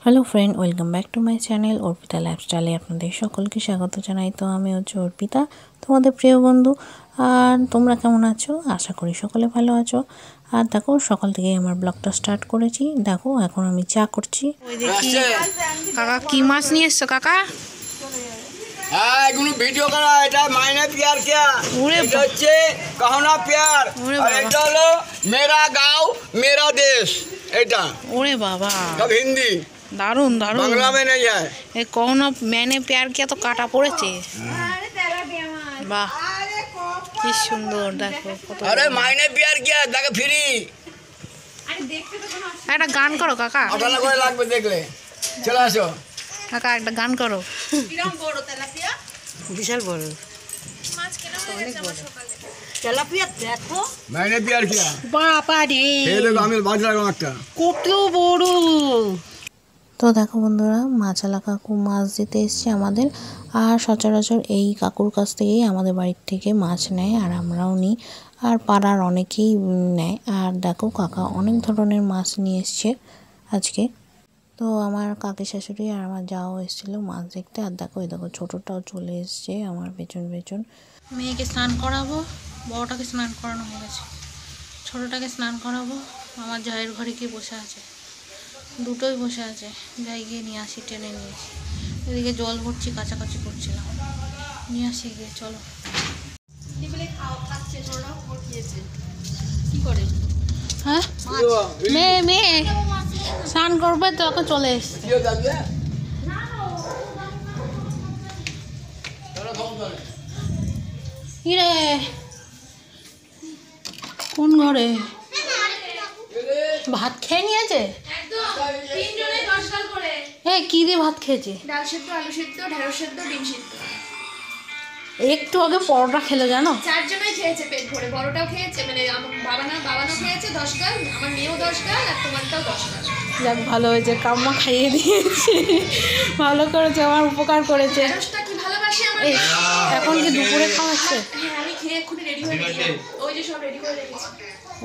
Hello friend, welcome back to my channel Arpita লাইফস্টাইলে আপনাদের সকলকে স্বাগত জানাই। তো আমি হচ্ছে অর্পিতা, তোমাদের প্রিয় বন্ধু। আর তোমরা কেমন আছো? আশা করি সকলে ভালো আছো। আর দেখো, সকাল থেকে আমার ব্লগটা স্টার্ট করেছি। দেখো এখন আমি চা করছি। ওই দেখি কাকা কি মাছ নিয়ে এসছো কাকা? হ্যাঁ, এগুলো ভিডিও করা। এটা মাইনে প্যার কিয়া, এটা হচ্ছে कहना प्यार, और এটা হলো मेरा गाँव मेरा देश। এটা ওরে বাবা, সব হিন্দি, দারুন দারুন। বাংলা में नहीं है। এই कहना मैंने प्यार किया तो কাটা পড়েছে। বাহ, কি সুন্দর। দেখো কত। अरे मायने प्यार किया দেখো ফ্রি। একটা গান করো কাকা। 58 করে লাগবে দেখলে। চলে আসো কাকা, একটা গান করো। কিরম বড় তেলাপিয়া? বিশাল বড় মাছ কেনা হয়ে গেছে আমার সকালে। তেলাপিয়া দেখো, মাইনে প্যার কিয়া। বাবা রে, এই দেখো আমি বাজ লাগাম একটা। কত বড়। তো দেখো বন্ধুরা, মাছালা কাকু মাছ দিতে এসছে আমাদের। আর সচরাচর এই কাকুর কাছ থেকেই আমাদের বাড়ির থেকে মাছ নেয়, আর আমরাও নিই, আর পাড়ার অনেকেই নেয়। আর দেখো, কাকা অনেক ধরনের মাছ নিয়ে এসছে আজকে। তো আমার কাকি শাশুড়ি আর আমার যাও এসেছিলো মাছ দেখতে। আর দেখো, এই দেখো ছোটোটাও চলে এসছে আমার পেছন পেছন। মেয়েকে স্নান করাবো, বড়টাকে স্নান করানো হয়ে গেছে, ছোটোটাকে স্নান করাবো। আমার জায়ের ঘরে গিয়ে বসে আছে, দুটোই বসে আছে। যাই গিয়ে নিয়ে আসি, টেনে নিয়েছি। এদিকে জল ভরছি, কাছাকাছি করছিলাম, নিয়ে আসি গিয়ে। চলো। কি করে? হ্যাঁ, মেয়ে মেয়ে স্নান করবে তো, এখন চলে এসছে। কি রে, কোন ঘরে? ভাত খেয়ে নিয়েছে? হ্যাঁ, কি দিয়ে ভাত খেয়েছে? ডাল সেদ্ধ, আলু সেদ্ধ, ঢেঁড়স সেদ্ধ, ডিম সেদ্ধ। একটু আগে পরোটা খেলো জানো? চারজনই খেয়েছে পেট ভরে। বড়টাও খেয়েছে, মানে আমার বাবানও খেয়েছে 10 গাল, আমার মেয়েও 10 গাল, আর তোমারটাও 10 গাল। যাক, ভালো হয়েছে, কাম্মা খাইয়ে দিয়েছি। ভালো করেছে, আমার উপকার করেছে। ঢেঁড়সটা কি ভালোবাসি আমার। এই এখন কি দুপুরে খাওয়াচ্ছে? হ্যাঁ, আমি খেয়ে এক্ষুনি রেডি হয়ে গেলাম। ওই যে সব রেডি করে রেখেছি।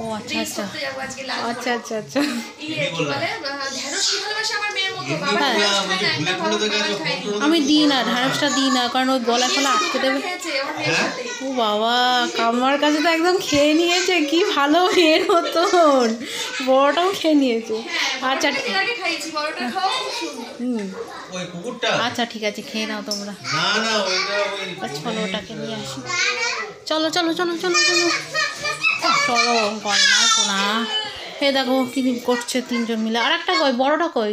ও আচ্ছা আচ্ছা করতে যাবো আজকে লাঞ্চ। আচ্ছা আচ্ছা আচ্ছা। কি বলে, ঢেঁড়স কি ভালোবাসি আমার মেয়ের মতো। বাবা ঢেঁড়স খায় না, একটা বাবা খায়নি। আমি দিই না, ঢ্যাঁড়সটা দিই না, কারণ ওই গলা ফলা আটকে দেবে। খেয়েছে আমার মেয়ের সাথে। ও বাবা, কাম্মার কাছে তো একদম খেয়ে নিয়েছে। কি ভালো মেয়ের মতন, বড়টাও খেয়ে নিয়েছে। আচ্ছা এর আগে খাইছি, বড়টা খাও, খুব সুন্দর। আচ্ছা ঠিক আছে, খেয়ে নাও তোমরা। চলো, ওটাকে নিয়ে আসি। চলো চলো চলো চলো চলো চলো, করে না শোনা। হে দেখো কি করছে তিনজন মিলে। আর একটা কই, বড়টা কই?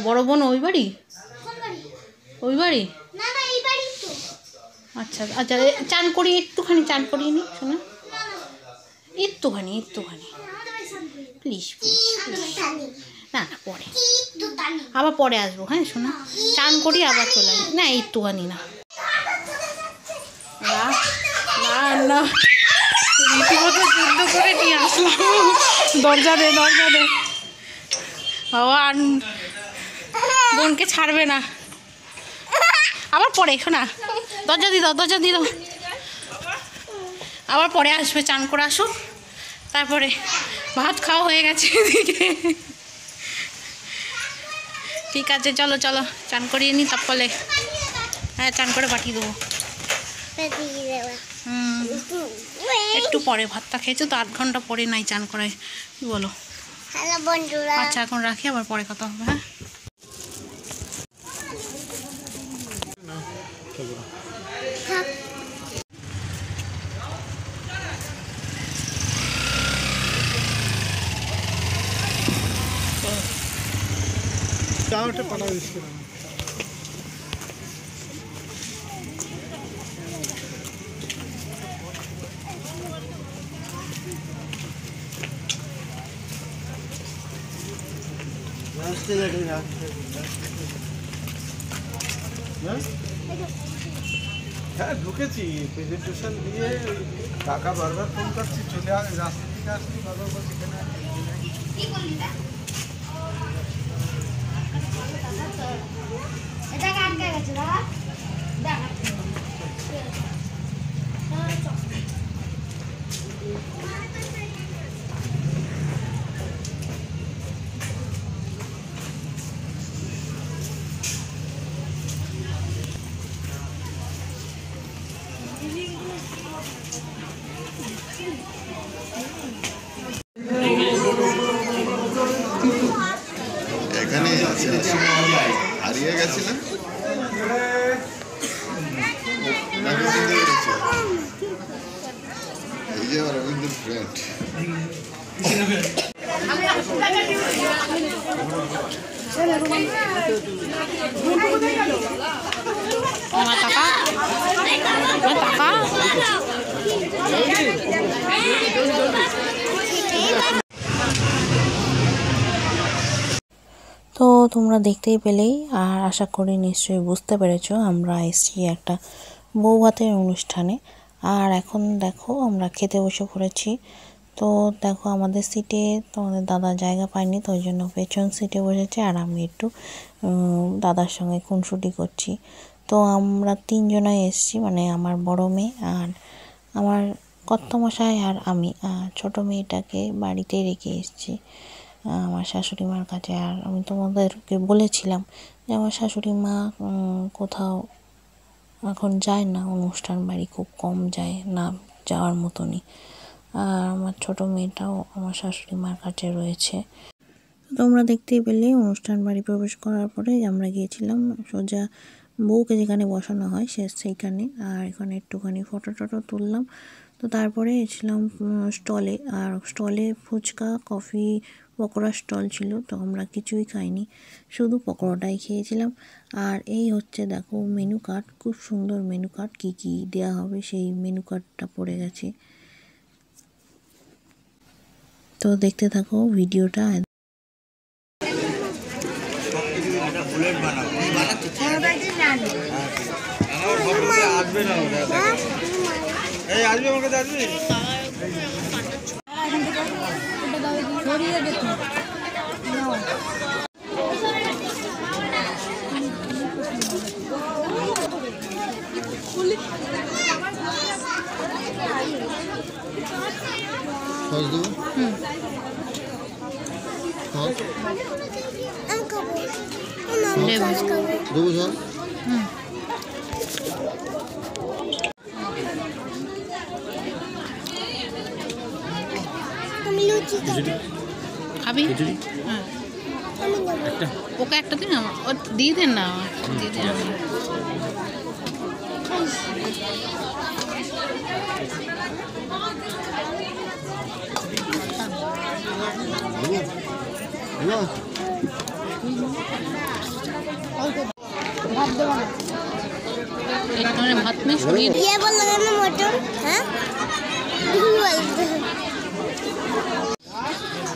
বড় বোন ওই বাড়ি, ওই বাড়ি। আচ্ছা আচ্ছা, চান করি, একটুখানি চান করিয়ে নি শোনা, একটুখানি একটুখানি, প্লিজ প্লিজ প্লিজ। না না, পরে আবার পরে আসবো। হ্যাঁ শোনা, চান করি আবার চলে আসবো। না একটুখানি না, না না, রীতিমতো যুদ্ধ করে নিয়ে আসলাম। দরজা দে, দরজা দে বাবা, বোনকে ছাড়বে না। আবার পরে শোনা, দরজা দিয়ে দাও, দরজা দিয়ে দাও। আবার পরে আসবে, চান করে আসুক, তারপরে ভাত খাওয়া হয়ে গেছে এদিকে। ঠিক আছে, চলো চলো, চান করিয়ে নি, তারপরে হ্যাঁ চান করে পাঠিয়ে দেবো। একটু পরে ভাতটা খেয়েছো তো, 8 ঘন্টা পরে নাই চান করায়, কি বলো? আচ্ছা এখন রাখি, আবার পরে কথা হবে। হ্যাঁ, হ্যাঁ ঢুকেছি, প্রেজেন্টেশন দিয়ে টাকা বারবার ফোন করছি, চলে রাস্তা থেকে আসছি, বারবার বলছি এখানে এটা কাটকে গেছে বাবা, দেখা এখানে হারিয়ে গেছিলেন এই যে রবীন্দ্র ফ্রেন্ড তো তোমরা দেখতেই পেলেই, আর আশা করি নিশ্চয়ই বুঝতে পেরেছো আমরা এসেছি একটা বউ ভাতের অনুষ্ঠানে। আর এখন দেখো আমরা খেতে বসে পড়েছি। তো দেখো আমাদের সিটে তোমাদের দাদা জায়গা পায়নি, তো ওই জন্য পেছন সিটে বসেছে, আর আমি একটু দাদার সঙ্গে খুনসুটি করছি। তো আমরা 3 জনাই এসেছি, মানে আমার বড় মেয়ে আর আমার কর্তামশাই আর আমি। ছোট মেয়েটাকে বাড়িতেই রেখে এসেছি আমার শাশুড়ি মার কাছে। আর আমি তোমাদেরকে বলেছিলাম যে আমার শাশুড়ি মা কোথাও এখন যায় না, অনুষ্ঠান বাড়ি খুব কম যায়, না যাওয়ার মতনই। আর আমার ছোট মেয়েটাও আমার শাশুড়ি মার কাছে রয়েছে। তোমরা দেখতেই পেলে অনুষ্ঠান বাড়ি প্রবেশ করার পরে আমরা গিয়েছিলাম সোজা বউকে যেখানে বসানো হয় সেইখানে। আর এখানে একটুখানি ফটো টটো তুললাম। তো তারপরে এসেছিলাম স্টলে, আর স্টলে ফুচকা, কফি, পকোড়া স্টল ছিল। তো আমরা কিছুই খাইনি, শুধু পকোড়াটাই খেয়েছিলাম। আর এই হচ্ছে দেখো মেনু কার্ড, খুব সুন্দর মেনু কার্ড, কী কী দেওয়া হবে সেই মেনু কার্ডটা পড়ে গেছে। তো দেখতে থাকো ভিডিওটা। খাবি? হ্যাঁ, ওকে একটা দিন ও দিয়ে দেন না, দিয়ে দেন। ভাত নেই সরিয়ে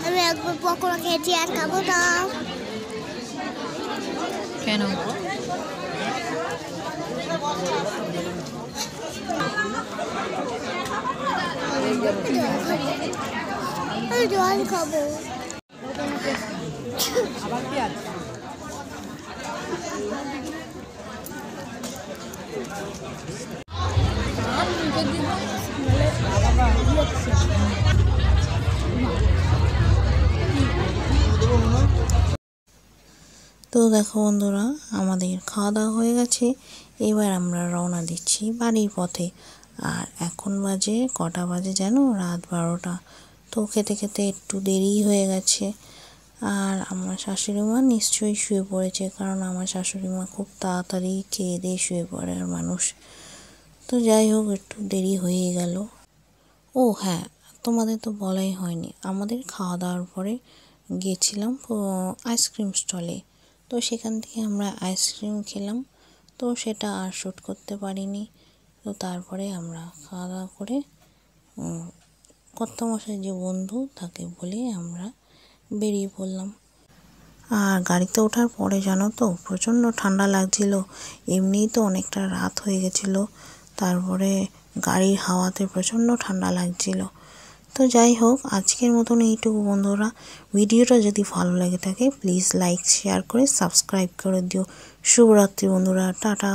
আমি একবার পকোড়া খেয়েছি আর খাবো না। কেন? আমি জল খাবো। তো দেখো বন্ধুরা, আমাদের খাওয়া দাওয়া হয়ে গেছে, এবার আমরা রওনা দিচ্ছি বাড়ির পথে। আর এখন বাজে কটা বাজে জানো? রাত 12টা। তো খেতে খেতে একটু দেরি হয়ে গেছে। আর আমার শাশুড়ি মা নিশ্চয়ই শুয়ে পড়েছে, কারণ আমার শাশুড়ি মা খুব তাড়াতাড়ি খেয়ে দিয়ে শুয়ে পড়ে আর মানুষ। তো যাই হোক, একটু দেরি হয়ে গেল। ও হ্যাঁ, তোমাদের তো বলাই হয়নি, আমাদের খাওয়া দাওয়ার পরে গিয়েছিলাম আইসক্রিম স্টলে। তো সেখান থেকে আমরা আইসক্রিম খেলাম, তো সেটা আর শ্যুট করতে পারিনি। তো তারপরে আমরা খাওয়া দাওয়া করে কর্তামশাই যে বন্ধু তাকে বলে আমরা বেরিয়ে পড়লাম। আর গাড়িতে ওঠার পরে জানো তো প্রচণ্ড ঠান্ডা লাগছিল, এমনিই তো অনেকটা রাত হয়ে গেছিলো, তারপরে গাড়ির হাওয়াতে প্রচণ্ড ঠান্ডা লাগছিল। তো যাই হোক, আজকের মতন এইটুকু বন্ধুরা। ভিডিওটা যদি ভালো লাগে থাকে প্লিজ লাইক শেয়ার করে সাবস্ক্রাইব করে দিও। শুভরাত্রি বন্ধুরা, টাটা।